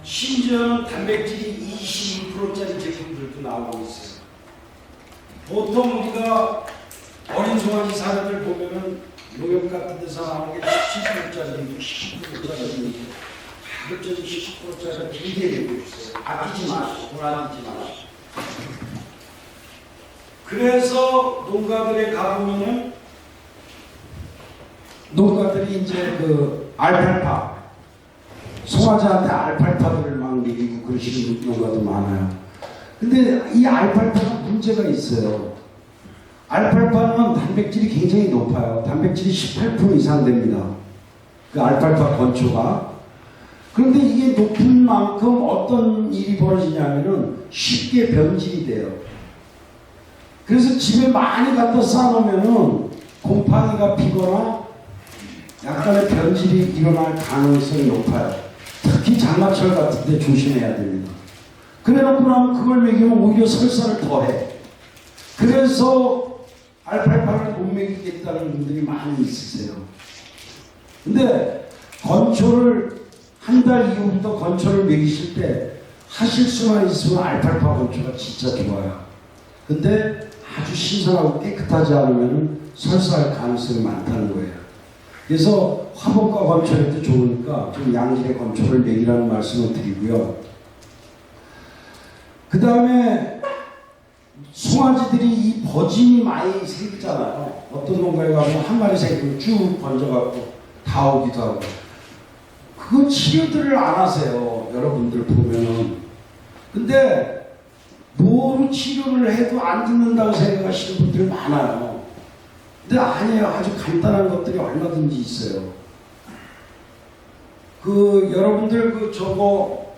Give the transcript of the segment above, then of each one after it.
심지어는 단백질이 22%짜리 제품들도 나오고 있어요. 보통 우리가 어린 송아지 사료를 보면은 농협 같은 데서 나오는 게 17%짜리, 19%짜리, 가급적이 10%짜리 길게 되고 있어요. 아끼지 마시고, 돈 아끼지 마시고. 그래서 농가들에 가보면은 농가들이 이제 그 알팔파, 송아지한테 알팔파들을 막 먹이고 그러시는 농가도 많아요. 근데 이 알팔파가 문제가 있어요. 알팔파는 단백질이 굉장히 높아요. 단백질이 18% 이상 됩니다. 그 알팔파 건초가. 그런데 이게 높은 만큼 어떤 일이 벌어지냐면은 쉽게 변질이 돼요. 그래서 집에 많이 갖다 쌓아놓으면은 곰팡이가 피거나 약간의 변질이 일어날 가능성이 높아요. 특히 장마철 같은 데 조심해야 됩니다. 그래놓고 나면 그걸 먹이면 오히려 설사를 더해. 그래서 알팔파를 못 먹이겠다는 분들이 많이 있으세요. 근데 건초를 한 달 이후부터 건초를 먹이실 때 하실 수만 있으면 알팔파 건초가 진짜 좋아요. 근데 아주 신선하고 깨끗하지 않으면 설사할 가능성이 많다는 거예요. 그래서 화분과 건초할 때 좋으니까 좀 양질의 건초를 먹이라는 말씀을 드리고요. 그 다음에 송아지들이 이 버짐이 많이 생기잖아요. 어떤 농가에 가면 한 마리 생기고 쭉 번져갖고 다 오기도 하고. 그거 치료들을 안 하세요. 여러분들 보면은. 근데 뭐로 치료를 해도 안 듣는다고 생각하시는 분들이 많아요. 근데 아니에요. 아주 간단한 것들이 얼마든지 있어요. 그 여러분들 그 저거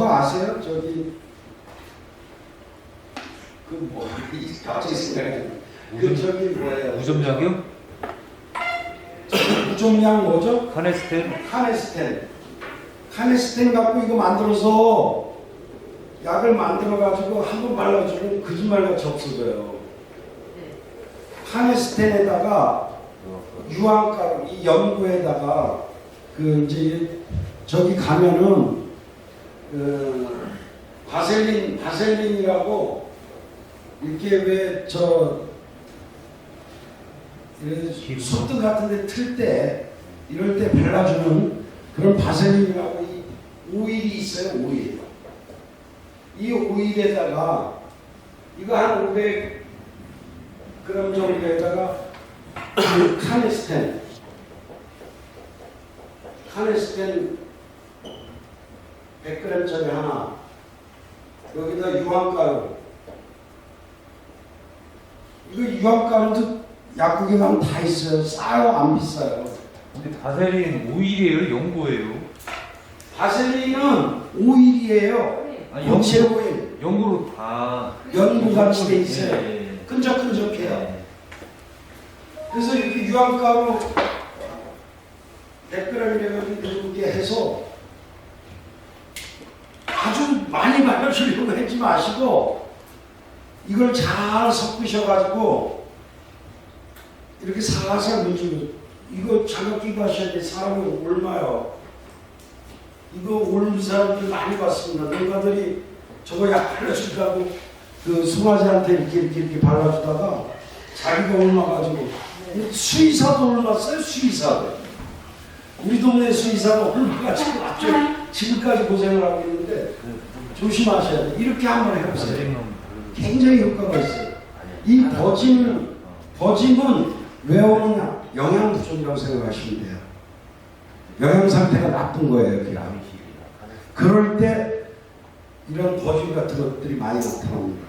아세요? 저기 그 뭐 갑자기 생각이 그 저기 뭐예요? 무좀약이요? 무좀약 뭐죠? 카네스텐? 카네스텐 갖고 이거 만들어서 약을 만들어가지고 한번 발라주면 거짓말같이 없어져요. 카네스텐에다가 유황가루, 이 연고에다가 그 이제 저기 가면은 그 바셀린이라고 이렇게 왜 저 솥등 같은 데 틀 때 이럴 때 발라주는 그런 바셀린이라고 이 오일이 있어요. 오일. 이 오일에다가 이거 한 500g 정도에다가 카네스텐 100g짜리 하나, 여기다 유황가루. 이거 유황가루도 약국에 가면 다 있어요. 싸요, 안 비싸요. 근데 바셀린 오일이에요? 연고예요? 바셀린은 오일이에요. 고체 오일. 연고로 다 연고같이 돼 있어요. 네. 끈적끈적해요. 네. 그래서 이렇게 유황가루 100g이라고 이렇게 해서 아주 많이 발라주려고 하지 마시고 이걸 잘 섞으셔가지고 이렇게 살살 문지고 이거 장갑 끼고 하셔야 돼. 사람이 옮아요. 이거 옮은 사람들 많이 봤습니다. 농가들이 저거 약 발라주다고 그 송아지한테 이렇게 발라주다가 자기가 옮아가지고 수의사도 옮았어요. 수의사도. 우리 동네 수의사도 옮아가지고 지금까지 고생을 하고 있는데 조심하셔야 돼. 이렇게 한번 해보세요. 굉장히 효과가 있어요. 이 버짐은 왜 오느냐? 영양 부족이라고 생각하시면 돼요. 영양 상태가 나쁜 거예요. 그냥. 그럴 때 이런 버짐 같은 것들이 많이 나타납니다.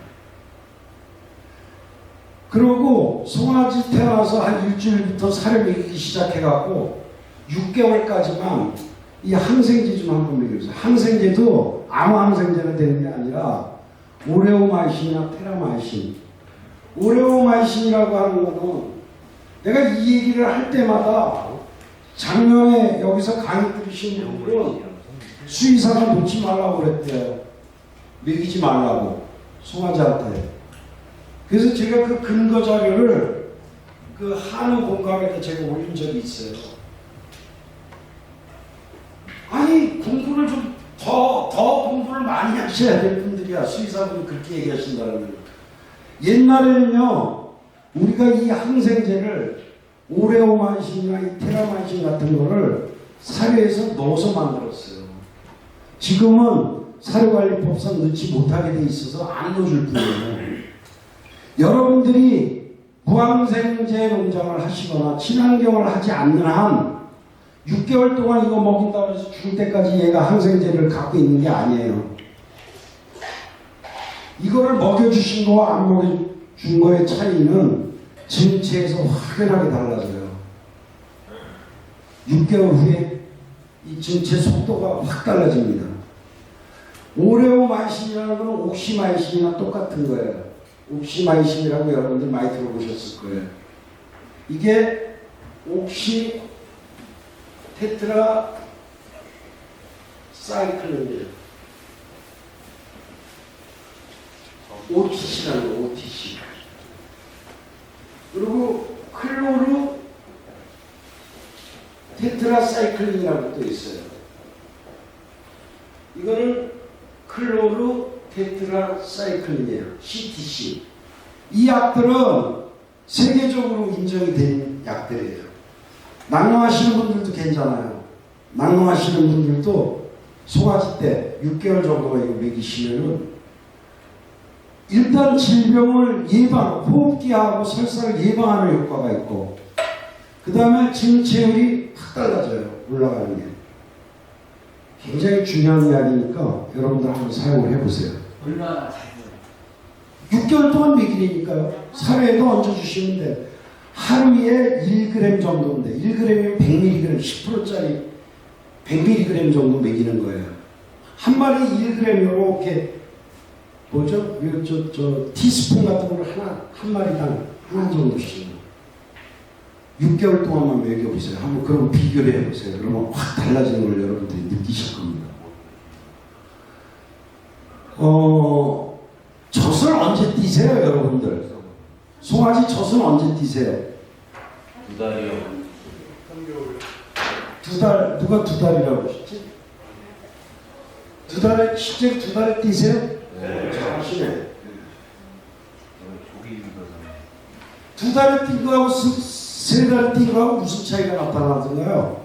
그리고 송아지 태어나서 한 일주일부터 살을 먹이기 시작해갖고 6개월까지만 이 항생제 좀 한번 먹여보세요. 항생제도 아무 항생제가 되는 게 아니라 오레오마이신이나 테라마이신. 오레오마이신이라고 하는 거는 내가 이 얘기를 할 때마다 작년에 여기서 강의 들으신 분들은 수의사가 놓지 말라고 그랬대요. 먹이지 말라고. 송아지한테. 그래서 제가 그 근거 자료를 그 한우 공감에다 제가 올린 적이 있어요. 많이 하셔야 될 분들이야. 수의사분이 그렇게 얘기하신다면. 옛날에는요, 우리가 이 항생제를 오레오만신이나 이 테라만신 같은 거를 사료에서 넣어서 만들었어요. 지금은 사료관리법상 넣지 못하게 돼 있어서 안 넣어줄 뿐이에요. 여러분들이 무항생제 농장을 하시거나 친환경을 하지 않는 한 6개월 동안 이거 먹인다고 해서 죽을 때까지 얘가 항생제를 갖고 있는 게 아니에요. 이거를 먹여주신 거와 안 먹여준 거의 차이는 증체에서 확연하게 달라져요. 6개월 후에 이 증체 속도가 확 달라집니다. 오레오마이신이라는 건 옥시마이신이나 똑같은 거예요. 옥시마이신이라고 여러분들 많이 들어보셨을 거예요. 이게 옥시 테트라 사이클린이에요. OTC라는 거, OTC. 그리고 클로르 테트라 사이클린이라고 또 있어요. 이거는 클로르 테트라 사이클린이에요. CTC. 이 약들은 세계적으로 인정이 된 약들이에요. 낙농하시는 분들도 괜찮아요. 낙농하시는 분들도 송아지 때 6개월 정도가 이거 먹이시면은 일단 질병을 예방, 호흡기하고 설사를 예방하는 효과가 있고, 그 다음에 증체율이 확 달라져요. 올라가는 게. 굉장히 중요한 약이니까 여러분들 한번 사용을 해보세요. 얼마나 잘 6개월 동안 먹이니까요. 사료에도 얹어주시면 돼. 하루에 1g 정도인데 1g이면 100mg, 10%짜리 100mg 정도 먹이는 거예요. 한 마리 1g 이렇게 뭐죠? 저 티스푼 같은 걸 한 마리당 하나 정도씩 6개월 동안만 먹여보세요. 한번 그럼 비교를 해보세요. 그러면 확 달라지는 걸 여러분들이 느끼실 겁니다. 젖을 언제 띄세요, 여러분들? 송아지 젖은 언제 띄세요? 2달이요. 2달, 누가 2달이라고 하셨지? 2달에, 실제로 2달에 띄세요? 네. 잘하시네. 조기 유도잖아요. 2달에 뛴 거하고 3달에 뛴 거하고 무슨 차이가 나타나던가요?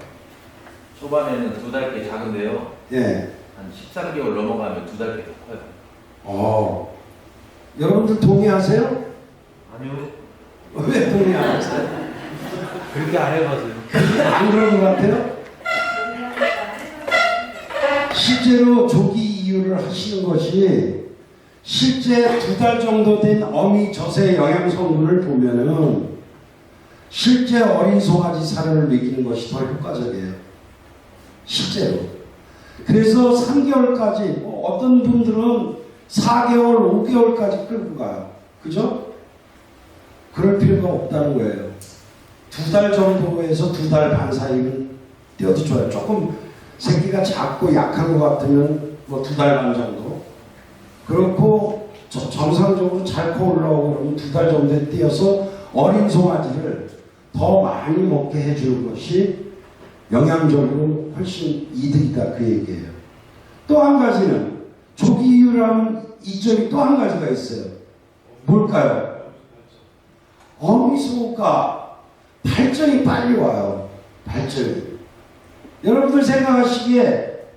초반에는 2달 게 작은데요. 예. 한 13개월 넘어가면 2달 게 더 커요. 여러분들 동의하세요? 아니요. 왜 동의 안 하세요? 그렇게 안 해봐서요. 안 그런 것 같아요? 실제로 조기 이유를 하시는 것이 실제 2달 정도 된 어미 젖의 영양 성분을 보면은 실제 어린 송아지 사료를 먹이는 것이 더 효과적이에요. 실제로. 그래서 3개월까지, 어떤 분들은 4개월, 5개월까지 끌고 가요. 그죠? 그럴 필요가 없다는 거예요. 2달 정도에서 2달 반 사이는 띄어도 좋아요. 조금 새끼가 작고 약한 것 같으면 뭐 2달 반 정도. 그렇고 정상적으로 잘 커 올라오고 그러면 2달 정도에 띄어서 어린 송아지를 더 많이 먹게 해주는 것이 영양적으로 훨씬 이득이다, 그 얘기예요. 또 한 가지는 조기 이유라는 이점이 또 한 가지가 있어요. 뭘까요? 어미소가 발정이 빨리 와요. 발정이. 여러분들 생각하시기에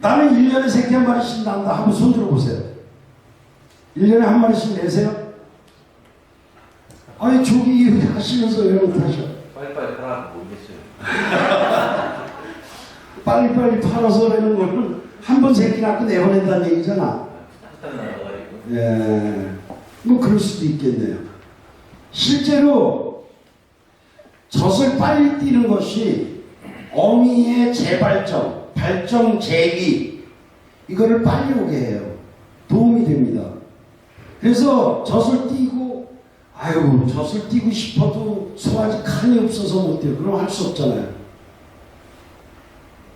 나는 1년에 새끼 한 마리씩 난다. 한번 손 들어보세요. 1년에 한 마리씩 내세요? 아니 조기 이유 하시면서 왜 못하셔? 빨리빨리 팔아서 모르겠어요. 빨리빨리 팔아서 내는 거는 한 번 새끼 낳고 내보낸다는 얘기잖아. 후딱 나가가지고. 예, 뭐 그럴 수도 있겠네요. 실제로 젖을 빨리 띄는 것이 어미의 재발정, 발정 재기 이거를 빨리 오게 해요. 도움이 됩니다. 그래서 젖을 띄고 아유 젖을 띄고 싶어도 송아지 칸이 없어서 못 띄요. 그럼 할 수 없잖아요.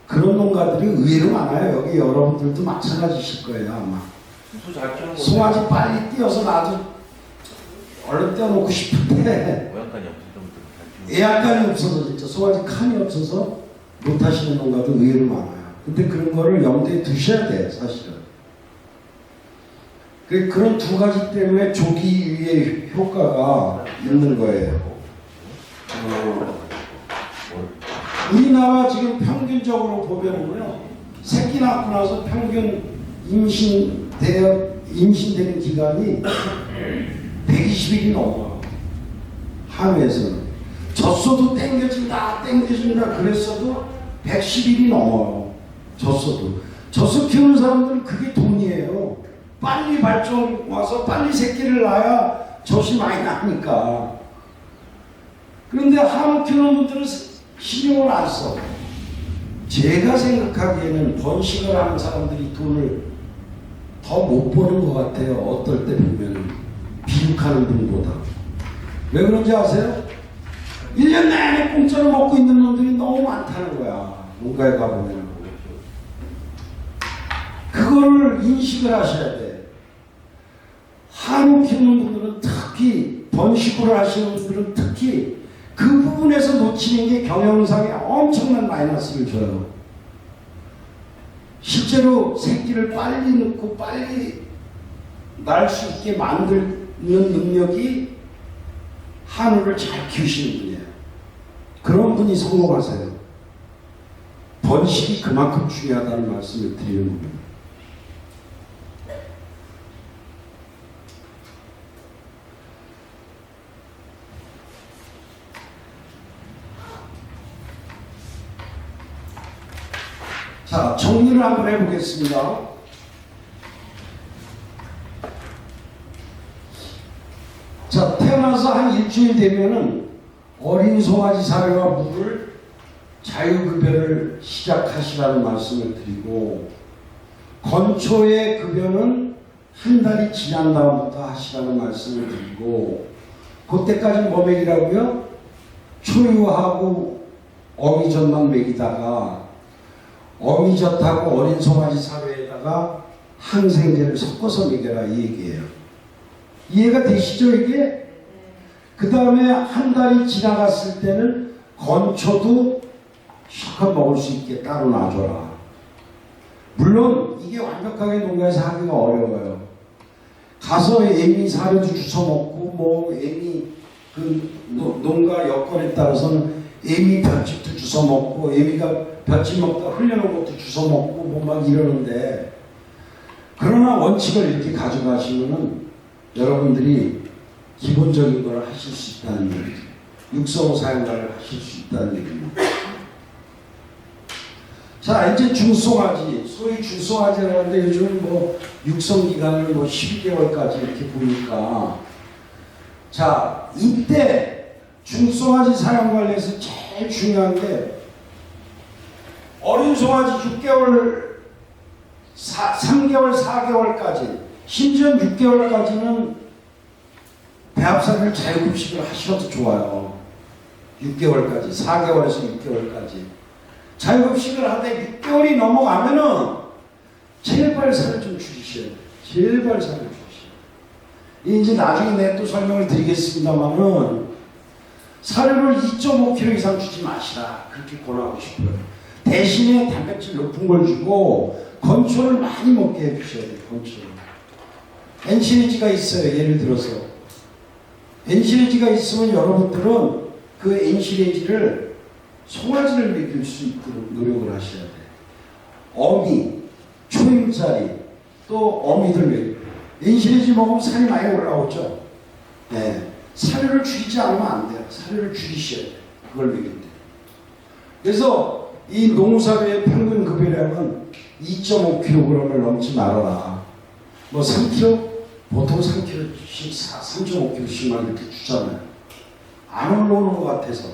그런 농가들이 의외로 많아요. 여기 여러분들도 마찬가지실 거예요 아마. 수잘 키우는 거. 송아지 빨리 띄어서 나도 얼른 떼어놓고 싶은데 모양간이 없을 정도로 잘 키우는 예약간이 없어서 진짜 송아지 칸이 없어서 못하시는 농가도 의외로 많아요. 근데 그런 거를 염두에 두셔야 돼 사실은. 그런 두 가지 때문에 조기 유예 효과가 있는 거예요. 우리나라 지금 평균적으로 보면은요, 새끼 낳고 나서 평균 임신되는 기간이 120일이 넘어요. 한국에서는. 젖소도 땡겨진다 그랬어도 110일이 넘어요. 젖소도. 젖소 키우는 사람들은 그게 돈이에요. 빨리 발전 와서 빨리 새끼를 낳아야 젖이 많이 나니까. 그런데 한우 키우는 분들은 신경을 안 써. 제가 생각하기에는 번식을 하는 사람들이 돈을 더 못 버는 것 같아요. 어떨 때 보면 비육하는 분보다. 왜 그런지 아세요? 1년 내내 공짜로 먹고 있는 놈들이 너무 많다는 거야. 농가에 가보면. 그거를 인식을 하셔야 돼. 한우 키우는 분들은 특히, 번식을 하시는 분들은 특히 그 부분에서 놓치는 게 경영상에 엄청난 마이너스를 줘요. 실제로 새끼를 빨리 넣고 빨리 날 수 있게 만드는 능력이 한우를 잘 키우시는 분이에요. 그런 분이 성공하세요. 번식이 그만큼 중요하다는 말씀을 드리는 겁니다. 자, 정리를 한번 해보겠습니다. 자, 태어나서 한 일주일 되면은 어린 송아지 사료와 물을 자유급여를 시작하시라는 말씀을 드리고, 건초의 급여는 한 달이 지난 다음부터 하시라는 말씀을 드리고, 그때까지 뭐 먹이라고요? 초유하고 어미젖만 먹이다가 어미젖하고 어린 송아지 사료에다가 항생제를 섞어서 먹여라, 이 얘기예요. 이해가 되시죠, 이게? 그 다음에 한 달이 지나갔을 때는 건초도 실컷 먹을 수 있게 따로 놔줘라. 물론 이게 완벽하게 농가에서 하기가 어려워요. 가서 애미 사료도 주워 먹고, 뭐 애미 그 농가 여건에 따라서는 애미 볏짚도 주워 먹고, 애미가 볏짚 먹다 흘려놓은 것도 주워 먹고, 뭐 막 이러는데, 그러나 원칙을 이렇게 가져가시면은 여러분들이 기본적인 걸 하실 수 있다는 얘기죠. 육성 사용가를 하실 수 있다는 얘기입니다. 자, 이제 중송아지, 소위 중송아지라고 하는데 요즘 뭐 육성 기간을 뭐 12개월까지 이렇게 보니까, 자, 이때 중송아지 사용 관련해서 제일 중요한 게, 어린 송아지 6개월, 3개월, 4개월까지, 심지어 6개월까지는 배합사를 자유급식을 하셔도 좋아요. 6개월까지, 4개월에서 6개월까지. 자유급식을 하되 6개월이 넘어가면은 제발 살을 좀 줄이셔야 돼요. 제발 살을 줄이셔야 돼요. 이제 나중에 내가 또 설명을 드리겠습니다만은, 사료를 2.5kg 이상 주지 마시라, 그렇게 권하고 싶어요. 대신에 단백질 높은 걸 주고 건초를 많이 먹게 해주셔야 돼요. 건초를. 엔시리지가 있어요. 예를 들어서 엔시리지가 있으면 여러분들은 그 엔시리지를 송아지를 먹일 수 있도록 노력을 하셔야 돼요. 어미, 초임살이, 또 어미들 먹일. 엔시리지 먹으면 살이 많이 올라오죠. 네. 사료를 줄이지 않으면 안 돼요. 사료를 줄이셔야 돼요. 그걸 먹일 때. 그래서 이 농사료의 평균 급여량은 2.5kg을 넘지 말아라. 뭐 3kg? 보통 3kg씩, 3.5kg씩만 이렇게 주잖아요. 안 올라오는 것 같아서.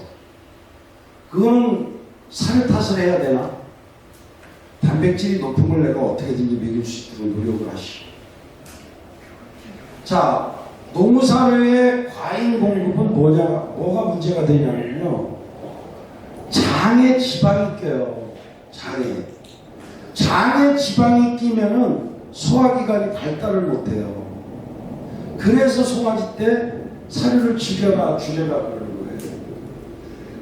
그거는 사료 탓을 해야 되나? 단백질이 높은 걸 내가 어떻게든지 먹일 수 있도록 노력을 하시고. 자, 농사료의 과잉 공급은 뭐가 문제가 되냐면요. 장에 지방이 껴요. 장에 지방이 끼면은 소화기관이 발달을 못해요. 그래서 송아지 때 사료를 줄여라 그러는 거예요.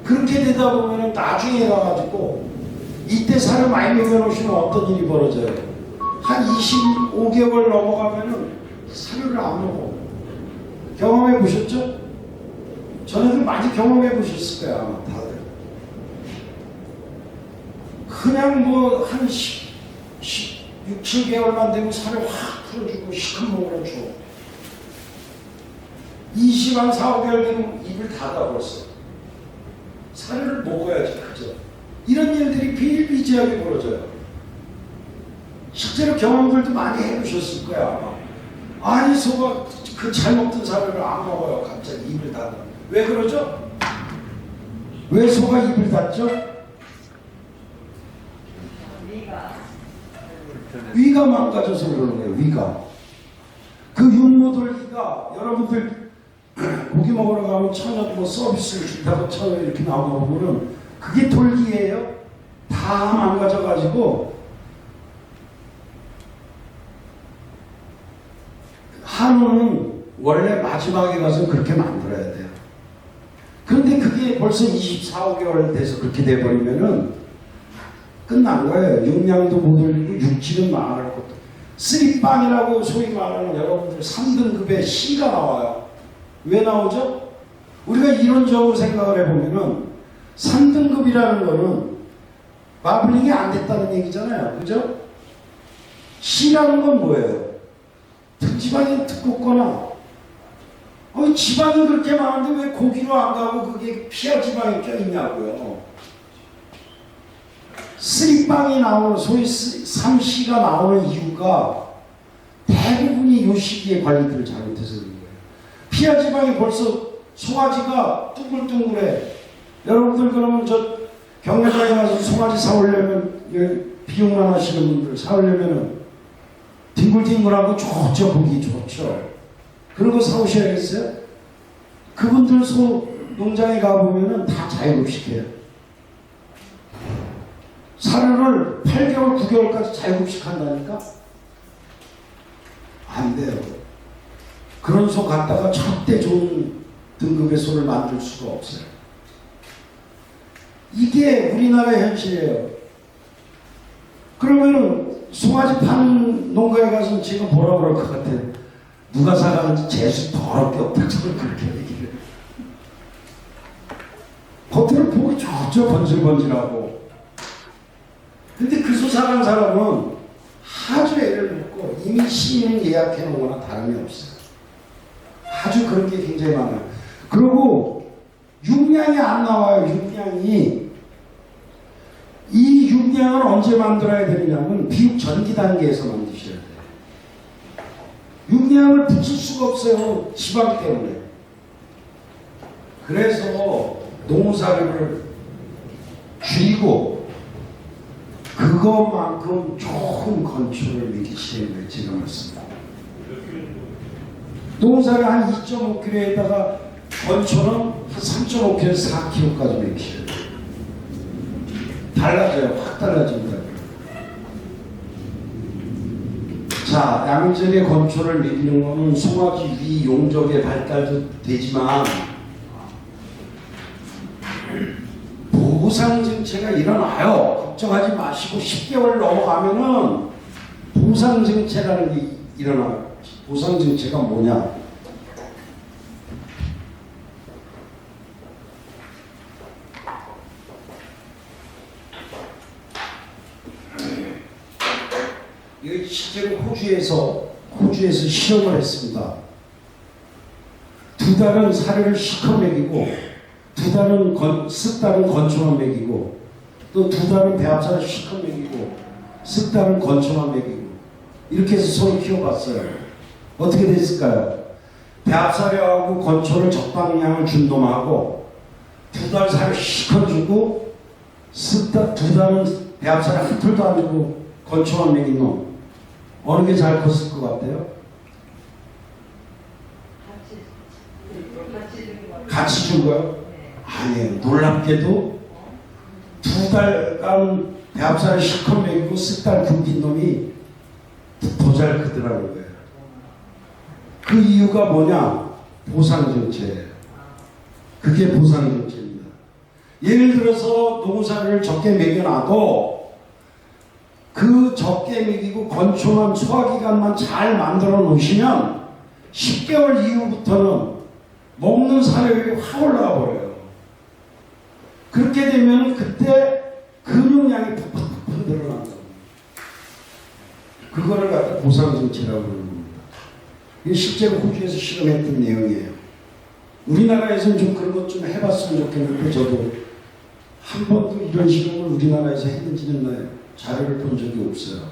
그렇게 되다 보면은 나중에 가가지고 이때 사료 많이 먹여놓으시면 어떤 일이 벌어져요? 한 25개월 넘어가면은 사료를 안 먹어. 경험해 보셨죠? 전에도 많이 경험해 보셨을 거야, 아마 다들. 그냥 뭐 한 6, 7개월만 되면 살을 확 풀어주고 시큰 먹으러 줘. 20한 4, 5개월 되면 입을 닫아 벌써. 사료를 먹어야지, 그죠? 이런 일들이 비일비재하게 벌어져요. 실제로 경험들도 많이 해보셨을 거야, 아마. 아니, 소가 그 잘 먹던 사료를 안 먹어요, 갑자기 입을 닫아. 왜 그러죠? 왜 소가 입을 닫죠? 위가 망가져서 그러는 거예요. 위가. 그 육모돌기가 여러분들 고기 먹으러 가면 1,000원 뭐 서비스를 준다고 1,000원 이렇게 나오는 거 보면 그게 돌기예요. 다 망가져가지고 한우는 원래 마지막에 가서 그렇게 만들어야 돼요. 그런데 그게 벌써 24, 5개월 돼서 그렇게 돼버리면은 끝난 거예요. 용량도 못 올리고 육질은 망할 것도. 쓰리빵이라고 소위 말하는 여러분들 3등급의 C가 나와요. 왜 나오죠? 우리가 이론적으로 생각을 해보면은 3등급이라는 거는 마블링이 안 됐다는 얘기잖아요. 그죠? C라는 건 뭐예요? 지방이 두껍거나 지방이 그렇게 많은데 왜 고기로 안 가고 그게 피하 지방이 껴있냐고요. 쓰리빵이 나오는 소위 3C가 나오는 이유가 대부분이 요 시기에 관리들을 잘못해서 그런 거예요. 피하 지방이 벌써 송아지가 둥글둥글해. 여러분들 그러면 저 경매장에 가서 송아지 사오려면 비용만 하시는 분들 사오려면 뒹굴뒹굴하고 좋죠. 보기 좋죠. 그런 거 사오셔야겠어요? 그분들 소 농장에 가보면은 다 자유급식해요. 사료를 8개월, 9개월까지 자유급식한다니까? 안 돼요. 그런 소 갖다가 절대 좋은 등급의 소를 만들 수가 없어요. 이게 우리나라의 현실이에요. 그러면은 송아지 파는 농가에 가서 지금 뭐라 그럴 것 같아요? 누가 사가는지 재수 더럽게 없다고 그렇게 얘기를 해요. 겉으로 보기 좋죠. 번질번질하고. 근데 그 소 사간 사람은 아주 애를 먹고 이미 시인 예약해 놓은 거나 다름이 없어요. 아주 그런 게 굉장히 많아요. 그리고 육량이 안 나와요. 육량이. 이 육량을 언제 만들어야 되느냐면 비육 전기 단계에서 만드셔야 돼요. 육량을 붙일 수가 없어요. 지방 때문에. 그래서 농사료를 줄이고 그것만큼 좋은 건초를 먹이시는 거예요. 제가 말씀드립니다. 농사를 한 2.5kg에다가 건초는 한 3.5kg에서 4kg까지 먹이셔야 돼요. 달라져요. 확 달라집니다. 자, 양질의 건초를 먹이는 거는 송아지 위 용적의 발달도 되지만 보상 정체가 일어나요. 걱정하지 마시고 10개월 넘어가면은 보상 정체라는 게 일어나요. 보상 정체가 뭐냐? 이거 실제로 호주에서 실험을 했습니다. 2달은 사료를 실컷 먹이고 2달은 쓱달은 건초만 먹이고 또 2달은 배합사를 실컷 먹이고 쓱달은 건초만 먹이고 이렇게 해서 소를 키워봤어요. 어떻게 됐을까요? 배합사료하고 건초를 적당량을 준 놈하고 2달 사료 실컷 주고 2달은 배합사료 한 톨도 안 주고 건초만 먹인 놈 어느 게 잘 컸을 것 같아요? 같이 준 거요? 아니에요. 놀랍게도 2달간 배합사를 실컷 먹이고 10달 굶긴 놈이 더 잘 크더라는 거예요. 그 이유가 뭐냐? 보상정체예요. 그게 보상정체입니다. 예를 들어서 농사를 적게 먹여놔도 그 적게 먹이고 건초만 소화기관만 잘 만들어 놓으시면 10개월 이후부터는 먹는 사료율이 확 올라가 버려요. 그렇게 되면 그때 근육량이 푹푹푹 늘어난다. 그거를 갖다 보상정체라고 그러는 겁니다. 이게 실제로 호주에서 실험했던 내용이에요. 우리나라에서는 좀 그런 것 좀 해봤으면 좋겠는데 저도 한 번도 이런 실험을 우리나라에서 했는지는 자료를 본 적이 없어요.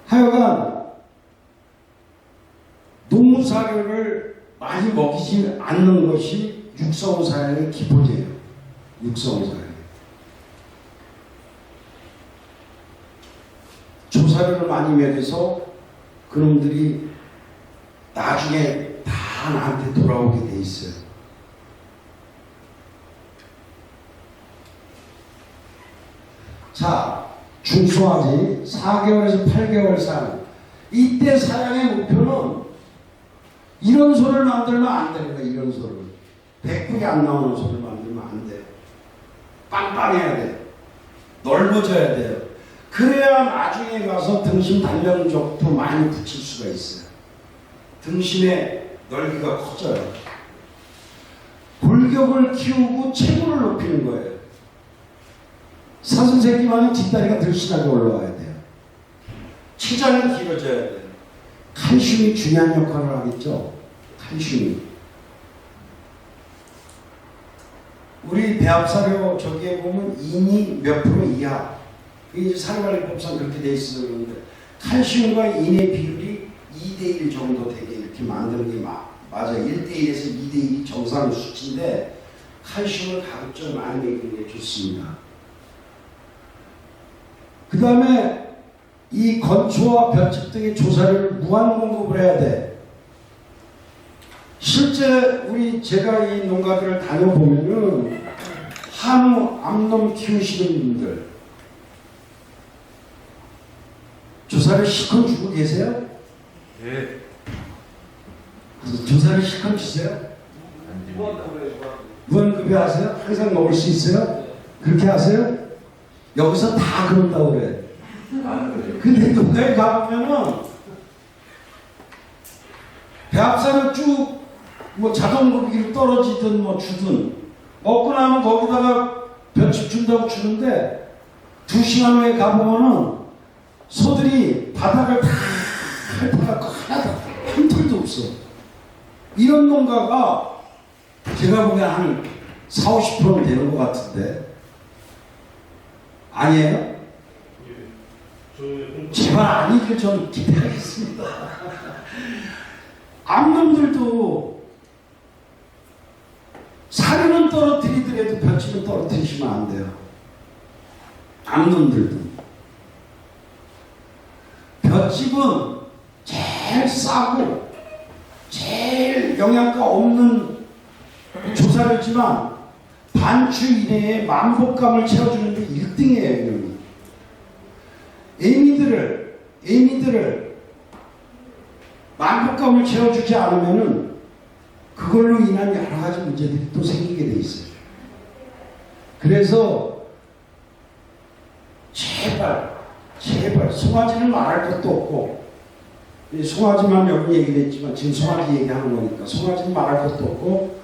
하여간 농무사료를 많이 먹이지 않는 것이 육성사료의 기본이에요. 육성사료. 조사료를 많이 먹여서 그놈들이 나중에 다 나한테 돌아오게 돼 있어요. 자, 중소아지 4개월에서 8개월 사양. 이때 사양의 목표는 이런 소를 만들면 안 되는 거예요. 이런 소를. 백분이 안 나오는 소를 만들면 안 돼요. 빵빵해야 돼요. 넓어져야 돼요. 그래야 나중에 가서 등심 단련족도 많이 붙일 수가 있어요. 등심의 넓이가 커져요. 골격을 키우고 체구를 높이는 거예요. 사슴새끼만은 뒷다리가 들씬하게 올라와야 돼요. 치장이 길어져야 돼요. 칼슘이 중요한 역할을 하겠죠. 칼슘이. 우리 배합사료 저기에 보면 인이 몇 프로 이하. 이게 사료관리법상 그렇게 돼 있어서 그런데 칼슘과 인의 비율이 2대1 정도 되게 이렇게 만드는 게 맞아요. 1대1에서 2대1이 정상 수치인데 칼슘을 가급적 많이 먹이는 게 좋습니다. 그 다음에 이 건초와 볏짚 등의 조사료를 무한 공급을 해야 돼. 실제 제가 이 농가들을 다녀보면은 한우, 암놈 키우시는 분들 조사료 실컷 주고 계세요? 예. 조사료 실컷 주세요? 안 줍니다. 무한급여 하세요? 항상 먹을 수 있어요? 그렇게 하세요? 여기서 다 그런다고 그래. 아, 그래요? 근데 농가에 가보면은 배합사료 쭉 뭐 자동급기로 떨어지든 뭐 주든 먹고 나면 거기다가 볏짚 준다고 주는데 2시간 후에 가보면은 소들이 바닥을 다 핥아갖고 하나도 한 털도 없어. 이런 농가가 제가 보기엔 한 40~50%는 되는 것 같은데 아니에요? 제발 아니길 저는 기대하겠습니다. 암놈들도 사료는 떨어뜨리더라도 볏짚은 떨어뜨리시면 안 돼요. 암놈들도. 볏짚은 제일 싸고 제일 영양가 없는 조사료지만 반추 이내에 만복감을 채워주는데 1등이에요. 애미들을 만복감을 채워주지 않으면은 그걸로 인한 여러 가지 문제들이 또 생기게 돼 있어요. 그래서 제발 송아지는 말할 것도 없고 송아지만 여기 얘기를 했지만 지금 송아지 얘기하는 거니까 송아지는 말할 것도 없고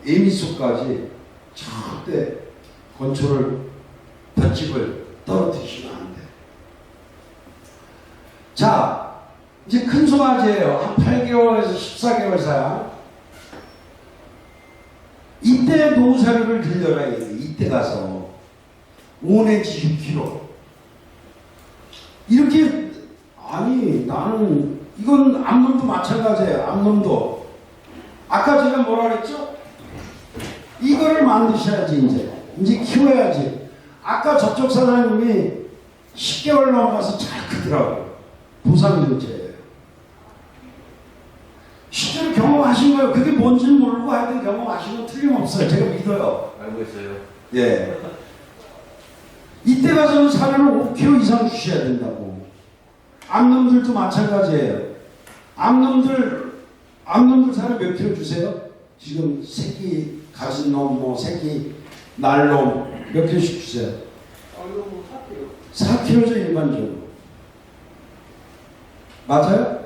애미소까지 절대 건초를 볏짚을 떨어뜨리시면 안 돼요. 자, 이제 큰 송아지예요. 한 8개월에서 14개월 사이. 이때 노사료를 들려라 해요. 이때 가서 5내지 6kg. 이렇게 아니 나는 이건 암놈도 마찬가지예요. 암놈도 아까 제가 뭐라 그랬죠? 이거를 만드셔야지 이제 키워야지. 아까 저쪽 사장님이 10개월 넘어가서 잘 크더라고요. 보상정체예요. 실제로 경험하신 거예요. 그게 뭔지는 모르고 하여튼 경험하신 건 틀림없어요. 제가 믿어요. 알고 있어요. 예. 이때 가서는 사료를 5kg 이상 주셔야 된다고. 암놈들도 마찬가지예요. 암놈들 사료 몇 킬로 주세요? 지금 새끼 가진 놈, 뭐 새끼 날 놈 몇 킬로씩 주세요? 뭐 4kg죠 일반적으로. 맞아요?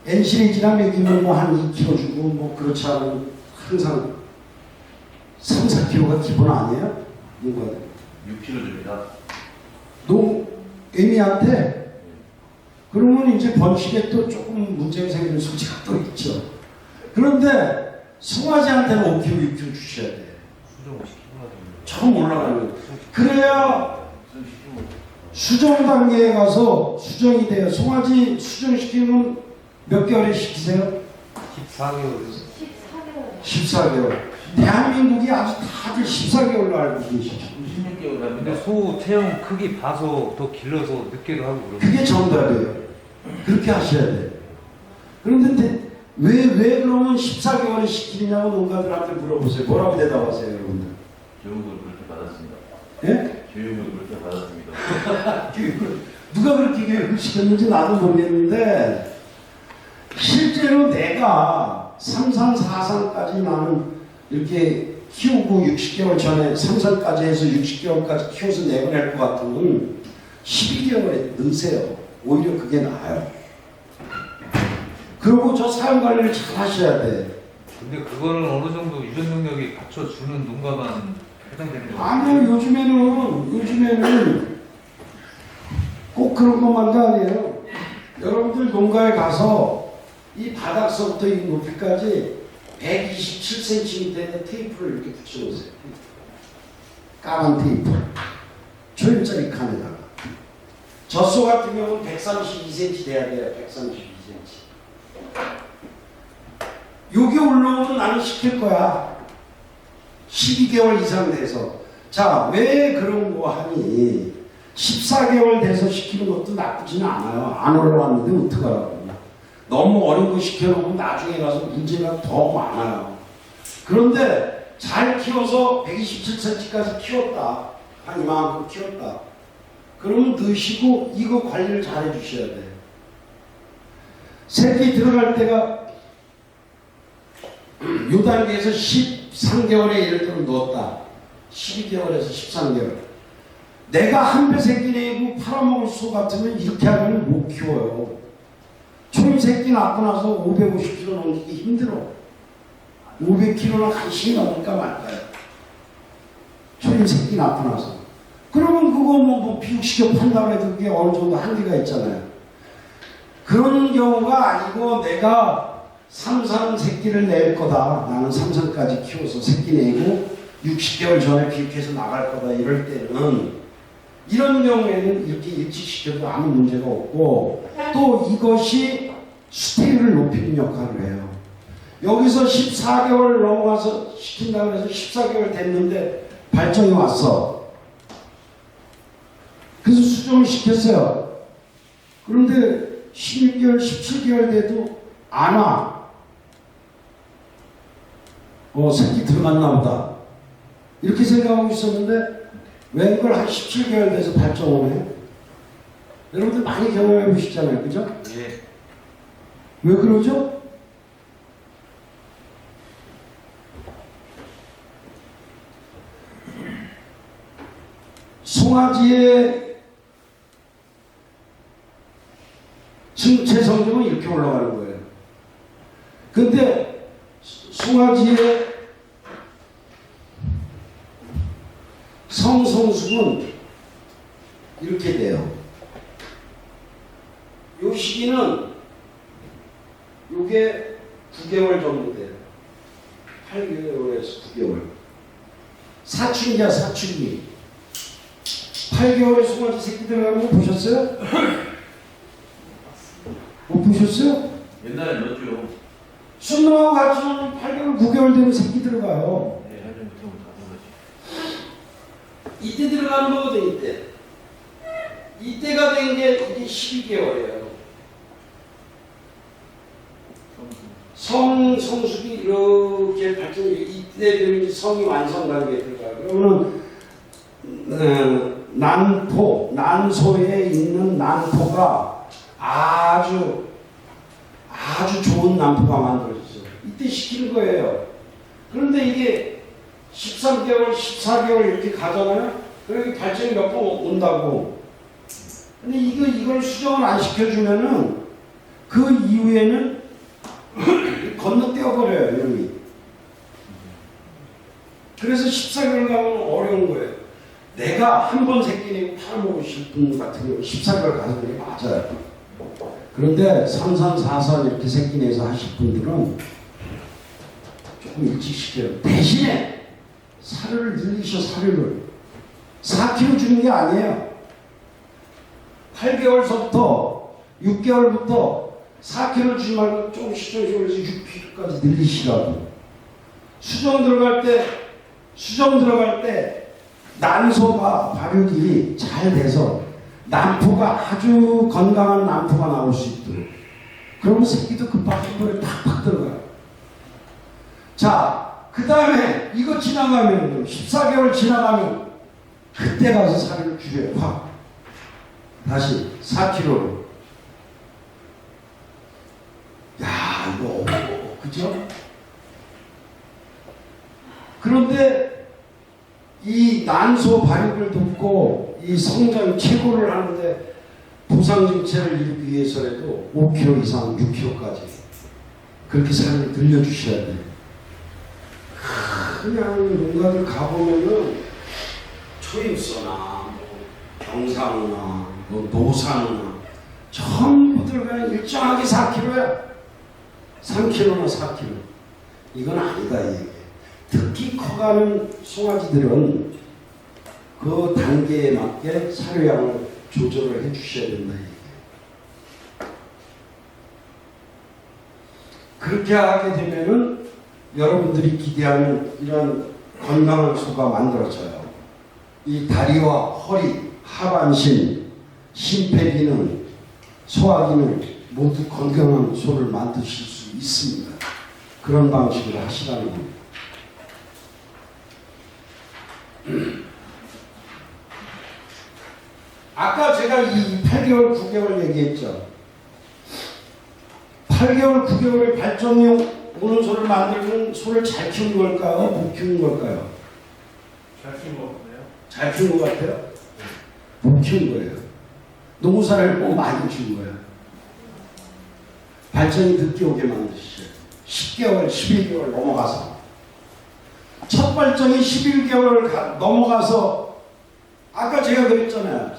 N시리즈랑 먹이면 뭐한 2kg 주고 뭐 그렇지 않으면 항상 3, 4kg가 기본 아니에요? 누가 6kg 줍니다. 애미한테 그러면 이제 번식에 또 조금 문제가 생기는 소지가 또 있죠. 그런데 송아지한테는 5kg, 6kg 주셔야 돼. 수정 시키고 나서. 처음 올라가는 거. 그래야 수정 단계에 가서 수정이 돼요. 송아지 수정시키면 몇 개월에 시키세요? 14개월. 14개월. 대한민국이 아주 다들 14개월로 알고 계시죠. 16개월 근데 합니다. 소 체형 크기 봐서 더 길러서 늦게도 하고 그러고. 그게 정답이에요. 그렇게 하셔야 돼요. 그런데 왜 그러면 14개월에 시키냐고 농가들한테 물어보세요. 뭐라고 대답하세요, 여러분들? 교육을 그렇게 받았습니다. 예? 교육을 그렇게 받았습니다. 누가 그렇게 교육을 시켰는지 나도 모르겠는데 실제로 내가 3산, 4산까지 나는 이렇게 키우고 60개월 전에 3산까지 해서 60개월까지 키워서 내보낼 것 같으면 12개월에 넣으세요. 오히려 그게 나아요. 그리고 저 사용 관리를 잘 하셔야 돼. 근데 그거는 어느 정도 유전 능력이 갖춰주는 농가만 해당되는 거예요. 아니요, 요즘에는 꼭 그런 것만도 아니에요. 여러분들 농가에 가서 이 바닥서부터 이 높이까지 127cm의 테이프를 이렇게 붙여놓으세요. 까만 테이프. 조임짜리 칸에다가. 젖소 같은 경우는 132cm 돼야 돼요. 132cm. 여기 올라오면 나는 시킬 거야. 12개월 이상 돼서. 자, 왜 그런 거 하니? 14개월 돼서 시키는 것도 나쁘지는 않아요. 안 올라왔는데 어떡하라고. 너무 어린 거 시켜놓으면 나중에 가서 문제가 더 많아요. 그런데 잘 키워서 127cm까지 키웠다. 한 이만큼 키웠다. 그러면 넣으시고 이거 관리를 잘 해주셔야 돼요. 새끼 들어갈 때가 요 단계에서 13개월에 예를 들어 넣었다. 12개월에서 13개월. 내가 한 배 새끼 내고 팔아먹을 소 같으면 이렇게 하면 못 키워요. 총 새끼 낳고 나서 550kg 넘기기 힘들어. 500kg는 간신히 넘을까 말까요? 총 새끼 낳고 나서. 그러면 그거 뭐 비육시켜 판다고 해도 그게 어느 정도 한계가 있잖아요. 그런 경우가 아니고 내가 3산 새끼를 낼 거다. 나는 3산까지 키워서 새끼 내고 60개월 전에 비육해서 나갈 거다. 이럴 때는 이런 경우에는 이렇게 일찍 시켜도 아무 문제가 없고 또 이것이 수태율을 높이는 역할을 해요. 여기서 14개월 넘어가서 시킨다고 해서 14개월 됐는데 발정이 왔어. 그래서 수정을 시켰어요. 그런데 16개월, 17개월 돼도 안 와. 새끼 들어갔나 보다. 이렇게 생각하고 있었는데 웬걸 한 17개월 돼서 발정을 해? 여러분들 많이 경험해 보시잖아요. 그죠? 예. 왜 그러죠? 송아지의 증체 성적은 이렇게 올라가는 거예요. 근데 송아지의 성성숙은 이렇게 돼요. 요 시기는 요게 9개월 정도 돼요. 8개월에서 9개월. 사춘기야, 사춘기. 8개월에 송아지 새끼 들어가는 거 보셨어요? 못 보셨어요? 옛날에 넣었죠. 순놈하고 같이 노는 8개월, 9개월 되면 새끼 들어가요. 네, 한정 못하면 다 들어가지. 이때 들어가는 거거든, 이때. 이때가 된 게 이게 12개월이에요. 성숙이 이렇게 발전이 이때 되면 이제 성이 완성 단계에 들어가요. 그러면 난소에 있는 난포가 아주 좋은 난포가 만들어졌어요. 이때 시키는 거예요. 그런데 이게 13개월, 14개월 이렇게 가잖아요. 그러면 발전이 몇 번 온다고. 근데 이걸 수정을 안 시켜주면은 그 이후에는 건너뛰어버려요, 이놈이. 그래서 14개월 가면 어려운 거예요. 내가 한 번 새끼 내고 팔아먹으실 분 같은 경우 14개월 가는 게 맞아요. 그런데 3산, 4산 이렇게 새끼 내서 하실 분들은 조금 일찍 시켜요. 대신에 사료를 늘리셔, 사료를. 4kg 주는 게 아니에요. 8개월서부터 6개월부터 4kg 주지 말고 조금씩 해서 6kg까지 늘리시라고. 수정 들어갈 때 난소가 발육이 잘 돼서 난포가 아주 건강한 난포가 나올 수 있도록. 그러면 새끼도 금방 한 번에 팍팍 들어가요. 자, 그 다음에 이거 지나가면 14개월 지나가면 그때 가서 살을 줄여요. 확. 다시 4kg로. 야, 이거 그죠? 그런데 이 난소 발육을 돕고 이 성장 최고를 하는데 부상증체를 이루기 위해서라도 5kg 이상 6kg까지 그렇게 살을 늘려주셔야 돼요. 그냥 농가들 가보면은 초임소나 경상우나 노산우나 전부들 그냥 일정하게 4kg야. 3kg나 4kg. 이건 아니다 이 얘기예요. 특히 커가는 송아지들은 그 단계에 맞게 사료양을 조절을 해주셔야 된다 이 얘기예요. 그렇게 하게 되면은 여러분들이 기대하는 이런 건강한 소가 만들어져요. 이 다리와 허리, 하반신, 심폐기능, 소화기능 모두 건강한 소를 만드실 수 있습니다. 그런 방식으로 하시라는 겁니다. 아까 제가 이 8개월, 9개월 얘기했죠. 8개월, 9개월의 발전용 오는 소를 만들면 소를 잘 키운 걸까요? 못 키운 걸까요? 잘 키운 것 같네요. 잘 키운 것 같아요? 못 키운 거예요. 농사를 뭐 많이 키운 거예요. 발전이 늦게 오게 만드시죠. 10개월, 11개월 넘어가서. 첫 발전이 11개월 넘어가서 아까 제가 그랬잖아요.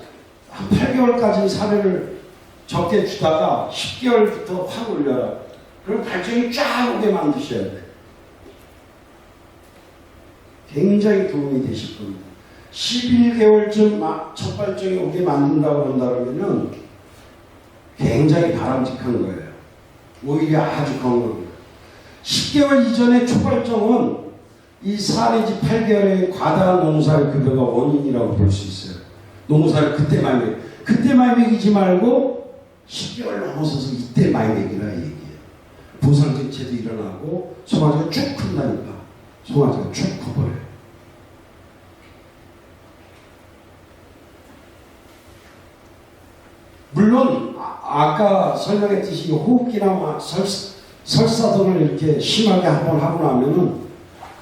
한 8개월까지 사료를 적게 주다가 10개월부터 확 올려라. 그럼 발전이 쫙 오게 만드셔야 돼요. 굉장히 도움이 되실 겁니다. 11개월쯤 첫 발전이 오게 만든다고 한다 그러면은 굉장히 바람직한 거예요. 오히려 아주 건강해요. 10개월 이전의 초발정은 이 4 내지 8개월의 과다한 농사의 급여가 원인이라고 볼 수 있어요. 농사를 그때 많이 먹이지 말고 10개월 넘어서서 이때 많이 먹이라 이 얘기예요. 부상증체도 일어나고 송아지가 쭉 큰다니까. 송아지가 쭉 커버려요. 물론 아까 설명했듯이 호흡기나 설사등을 이렇게 심하게 한번 하고 나면은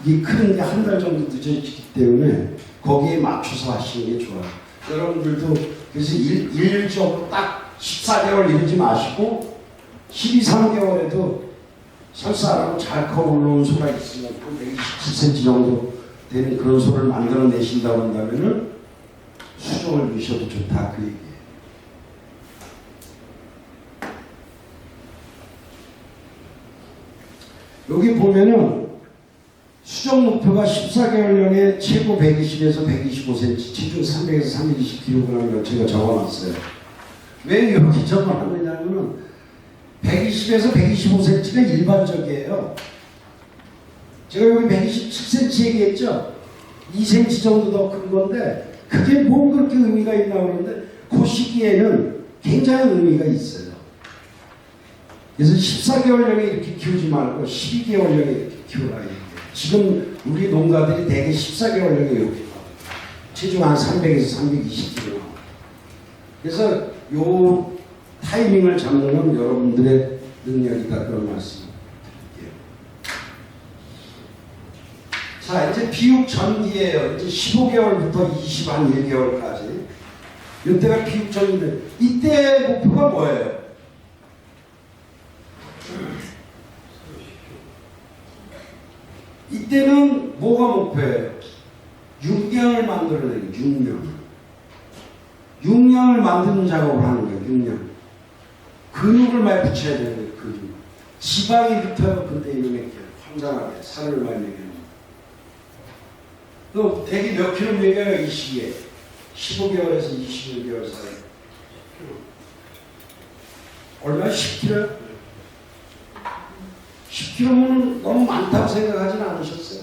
이 크는 게 한 달 정도 늦어지기 때문에 거기에 맞춰서 하시는 게 좋아요. 여러분들도 그래서 일적으로 딱 14개월 이러지 마시고 12, 3개월에도 설사하고 잘 커 올라온 소가 있으면 127cm 정도 되는 그런 소를 만들어내신다고 한다면은 수정을 주셔도 좋다 그 얘기예요. 여기 보면은 수정 목표가 14개월령에 최고 120에서 125cm, 체중 300에서 320kg을 제가 적어놨어요. 왜 여기 적어놨느냐면은 120에서 125cm가 일반적이에요. 제가 여기 127cm 얘기했죠? 2cm 정도 더 큰 건데 그게 뭐 그렇게 의미가 있나 그러는데 그 시기에는 굉장히 의미가 있어요. 그래서 14개월령에 이렇게 키우지 말고 12개월령에 이렇게 키우라. 지금 우리 농가들이 대개 14개월령에 이렇게 체중 한 300에서 320kg. 그래서 요 타이밍을 잡는 건 여러분들의 능력이다 그런 말씀 드릴게요. 자, 이제 비육 전기예요. 이제 15개월부터 21개월까지. 이때가 비육 전기인데, 이때 목표가 뭐예요? 이때는 뭐가 목표예요? 육량을 만들어내는 육량. 육량을 만드는 작업을 하는 거예요. 육량. 근육을 많이 붙여야 되는 거예요. 근육. 지방이 붙어요. 근데 이놈의 환장하게 살을 많이 먹여요. 또 대기 몇 킬로 먹여요? 이 시기에 15개월에서 21개월 사이. 얼마? 10kg? 10kg면 너무 많다고 생각하지는 않으셨어요?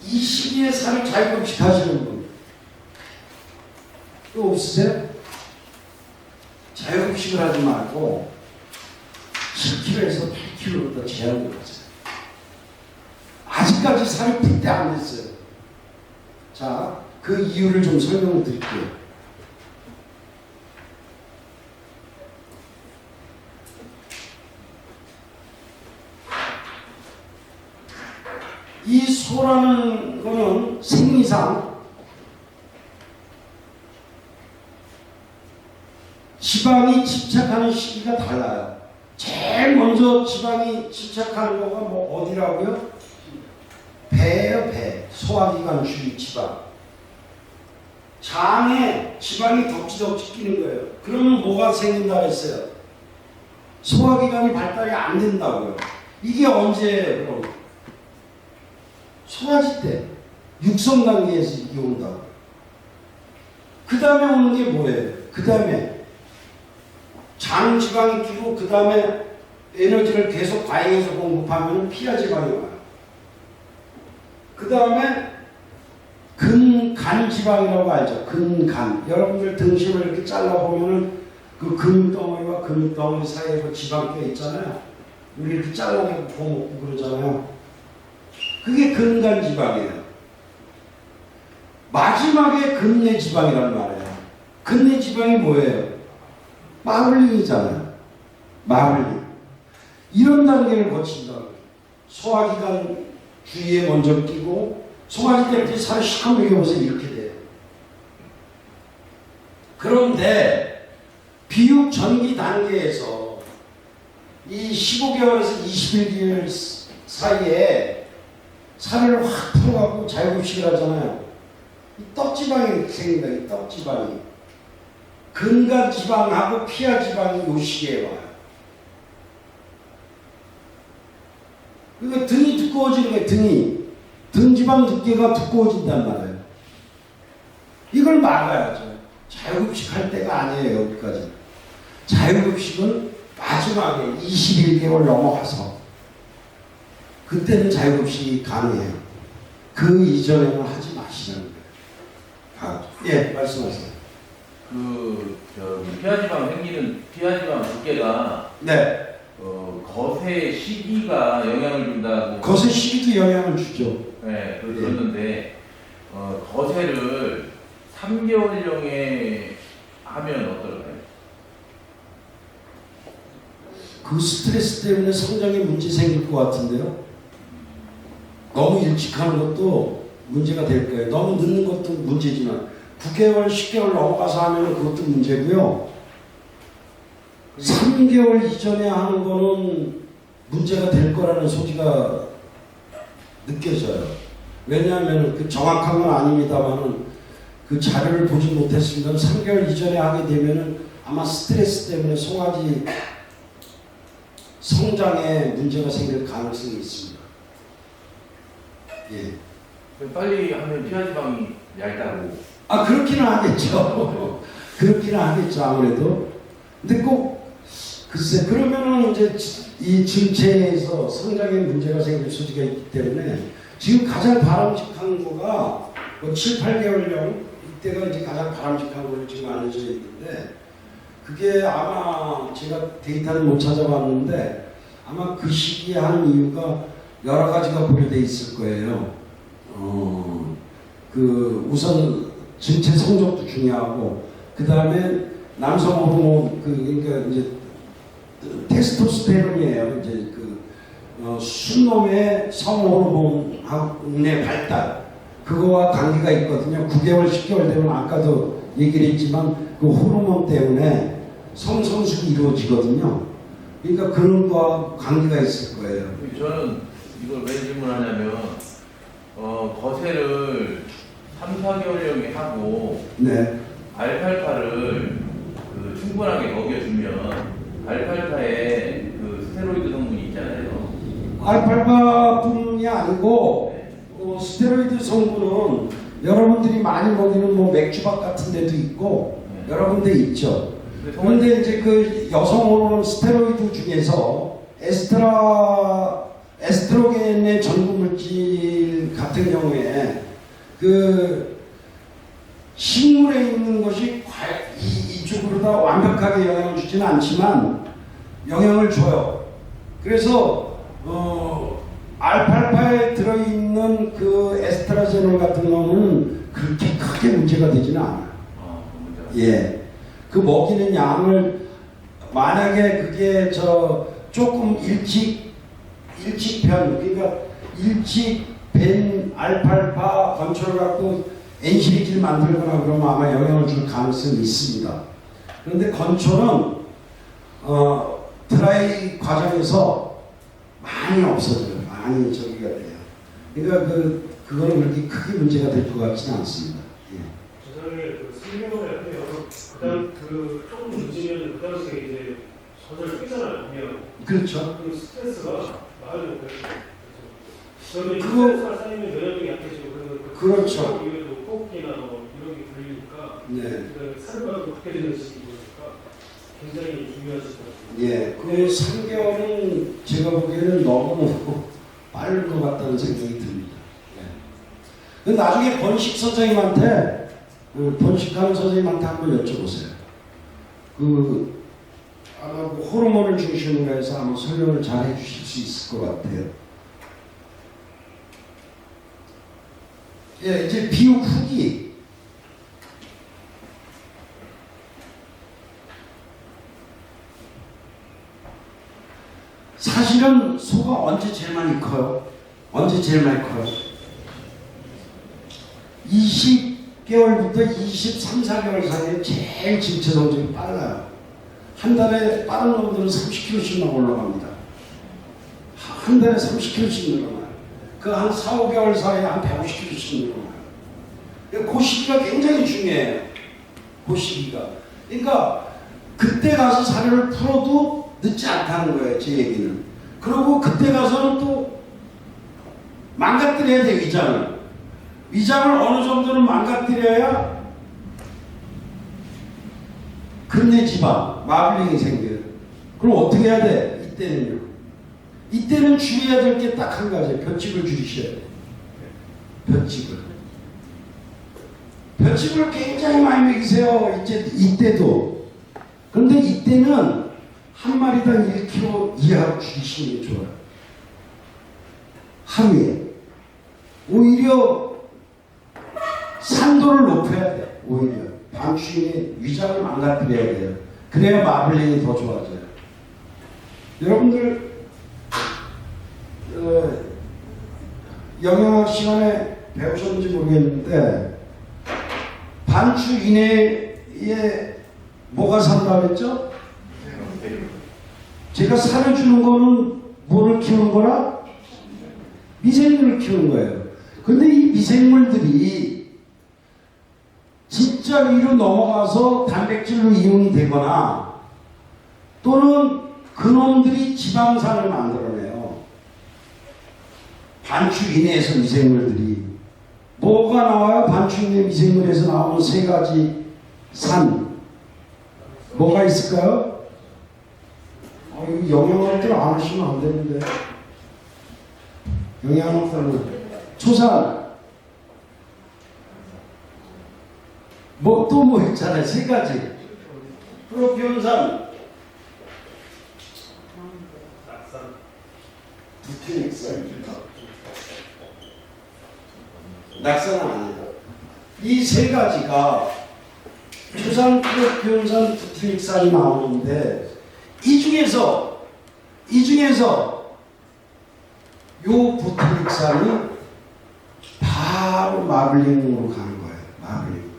이 시기에 살을 자유급식 하시는 분 또 없으세요? 자유급식을 하지 말고 10kg에서 8kg로 제한을 하세요. 아직까지 살이 풀때 안 됐어요. 자, 그 이유를 좀 설명을 드릴게요. 이 소라는 거는 생리상 지방이 집착하는 시기가 달라요. 제일 먼저 지방이 집착하는 거가 뭐 어디라고요? 배예요, 배. 소화기관 주위 지방. 장에 지방이 덕지덕지 끼는 거예요. 그러면 뭐가 생긴다고 했어요? 소화기관이 발달이 안 된다고요. 이게 언제예요, 그럼? 소화지 때. 육성 단계에서 이게 온다고. 그 다음에 오는 게 뭐예요? 그 다음에 장 지방이 끼고 그 다음에 에너지를 계속 과잉해서 공급하면 피하 지방이 와요. 그 다음에 근간 지방이라고 알죠. 근간. 여러분들 등심을 이렇게 잘라보면은 그 근덩어리와 근덩어리 사이에 그 지방 껴 있잖아요. 우리 이렇게 잘라내고 구워 먹고 그러잖아요. 그게 근간 지방이에요. 마지막에 근내 지방이란 말이에요. 근내 지방이 뭐예요? 마블링이잖아요. 마블링. 이런 단계를 거친다고. 소화기관 주위에 먼저 끼고 소화기 때부터 살을 시커 먹여보세요. 이렇게 돼요. 그런데 비육 전기 단계에서 이 15개월에서 21개월 사이에 살을 확 풀어갖고 자유급식을 하잖아요. 이 떡지방이 생긴다. 이 떡지방이. 근간 지방하고 피하 지방이 요 시기에 와요. 그러니까 등이 두꺼워지는 거예요. 등 지방 두께가 두꺼워진단 말이에요. 이걸 막아야죠. 자유급식 할 때가 아니에요. 여기까지. 자유급식은 마지막에 21개월 넘어가서 그때는 자유급식이 가능해요. 그 이전에는 하지 마시는 거예요. 예, 말씀하세요. 피하지방 생기는 피하지방 두께가 네. 거세 시기가 영향을 준다고. 거세 시기도 영향을 주죠. 네, 그랬는데 거세를 3개월령에 하면 어떨까요? 그 스트레스 때문에 성장에 문제 생길 것 같은데요. 너무 일찍 하는 것도 문제가 될 거예요. 너무 늦는 것도 문제지만 9개월, 10개월 넘어가서 하면 그것도 문제고요. 3개월 이전에 하는 거는 문제가 될 거라는 소지가 느껴져요. 왜냐하면 그 정확한 건 아닙니다만은 그 자료를 보지 못했습니다. 3개월 이전에 하게 되면은 아마 스트레스 때문에 송아지 성장에 문제가 생길 가능성이 있습니다. 예. 빨리 하면 피하지방이 얇다고. 그렇기는 하겠죠. 그렇기는 하겠죠, 아무래도. 근데 꼭, 글쎄, 그러면은 이제 이 증체에서 성장에 문제가 생길 소지가 있기 때문에 지금 가장 바람직한 거가 뭐 7, 8개월령, 이때가 이제 가장 바람직한 걸로 지금 알려져 있는데 그게 아마 제가 데이터를 못 찾아봤는데 아마 그 시기에 하는 이유가 여러 가지가 고려되어 있을 거예요. 우선 전체 성적도 중요하고 그 다음에 남성 호르몬 그러니까 이제 테스토스테론이에요. 이제 순놈의 성호르몬의 발달 그거와 관계가 있거든요. 9개월, 10개월 되면 아까도 얘기를 했지만 그 호르몬 때문에 성성숙이 이루어지거든요. 그러니까 그런 거와 관계가 있을 거예요. 저는 이걸 왜 질문하냐면 거세를 3, 4개월령에 하고 네. 알팔파를 충분하게 먹여주면 알팔파에 스테로이드 성분이 있잖아요. 알팔파뿐이 아니고 스테로이드 성분은 여러분들이 많이 먹이는 뭐 맥주밥 같은 데도 있고 여러 군데 있죠. 그런데 이제 그 여성 호르몬 스테로이드 중에서 에스트로겐의 전구 물질 같은 경우에 그 식물에 있는 것이 이쪽으로 다 완벽하게 영향을 주지는 않지만 영향을 줘요. 그래서 알팔파에 들어있는 그 에스트라제놀 같은 경우는 그렇게 크게 문제가 되지는 않아요. 예. 그 먹이는 양을 만약에 그게 조금 일찍편 그러니까 일찍 벤 알팔파 건초를 갖고 엔시리질 만들거나 그러면 아마 영향을 줄 가능성이 있습니다. 그런데 건초는 드라이 과정에서 많이 없어져요. 많이 저기가 돼요. 그러니까 그거는 그렇게 크게 문제가 될 것 같지는 않습니다. 예. 세상에 슬기로운 애들이요. 그다음 조금 늦으면 그 당시에 이제 전을 뛰잖아요. 보면. 그렇죠. 그 스트레스가 많이 오거든요. 저는 그거- 스트레스가 쌓이면 면역력이 약해지고 그렇죠. 이외에도 호흡기나 뭐 이런 게 걸리니까 네. 살과 어떻게 되는지 모르니까 굉장히 중요하시더라고요. 예. 그 3개월은 제가 보기에는 너무 빠른 것 같다는 생각이 듭니다. 예. 나중에 번식 선생님한테 번식하는 선생님한테 한번 여쭤보세요. 아마 그 호르몬을 중심으로 해서 아마 설명을 잘 해주실 수 있을 것 같아요. 예, 이제 비육 후기. 사실은 소가 언제 제일 많이 커요? 언제 제일 많이 커요? 20개월부터 23, 4개월 사이에 제일 진체 성적이 빨라요. 한 달에 빠른 놈들은 30kg씩만 올라갑니다. 한 달에 30kg씩 늘어나요. 그 한 4, 5개월 사이에 한 150kg씩 늘어나요. 그 시기가 굉장히 중요해요. 그 시기가. 그러니까 그때 가서 사료를 풀어도 늦지 않다는 거예요. 제 얘기는. 그리고 그때 가서는 또 망가뜨려야 돼. 위장을 어느 정도는 망가뜨려야 근내 지방, 마블링이 생겨요. 그럼 어떻게 해야 돼? 이때는 줄여야 될 게 딱 한 가지예요. 볏짚을 줄이셔야 돼요. 볏짚을 굉장히 많이 먹이세요. 이때도. 그런데 이때는 한 마리당 1kg 이하로 줄이시는 게 좋아요. 하루에. 오히려 산도를 높여야 돼. 오히려. 방추인의 위장을 망가뜨려야 돼요. 그래야 마블링이 더 좋아져요. 여러분들 영양학 시간에 배우셨는지 모르겠는데 반추 이내에 뭐가 산다고 했죠? 제가 살을 주는 거는 뭐를 키우는 거라? 미생물을 키우는 거예요. 근데 이 미생물들이 진짜 위로 넘어가서 단백질로 이용이 되거나 또는 그놈들이 지방산을 만들어내요. 반추 이내에서 미생물들이 뭐가 나와요? 반추 이내 미생물에서 나오는 세 가지 산 뭐가 있을까요? 이거 영양학들 안 하시면 안 되는데. 영양학들은 초산 또 뭐 있잖아요. 세 가지. 프로피온산, 두티닉산. 낙산은 아니에요. 이 세 가지가 초산, 프로피온산, 두티닉산이 나오는데 이 중에서 요 보틀릭산이 바로 마블링으로 가는 거예요. 마블링.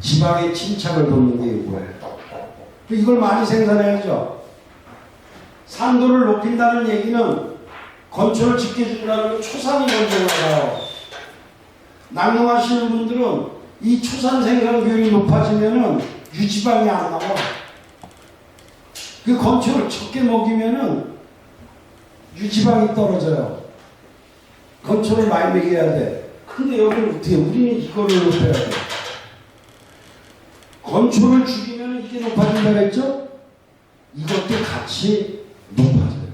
지방의 침착을 돕는 게 이거예요. 이걸 많이 생산해야죠. 산도를 높인다는 얘기는 건초를 짓게 준다는 건 초산이 먼저 나가요. 낭농하시는 분들은 이 초산 생산 비율이 높아지면은 유지방이 안 나와. 그 건초를 적게 먹이면은 유지방이 떨어져요. 건초를 많이 먹여야 돼. 근데 여기는 어떻게, 우리는 이거를 높여야 돼. 건초를 줄이면 이게 높아진다 그랬죠? 이것도 같이 높아져요.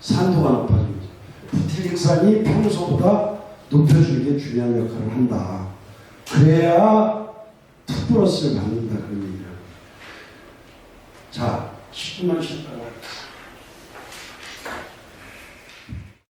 산도가 높아지는 거죠. 부틸릭산이 평소보다 높여주는 게 중요한 역할을 한다. 그래야 투 플러스를 받는다, 그런 얘기를. 자, 10분만 쉬었다가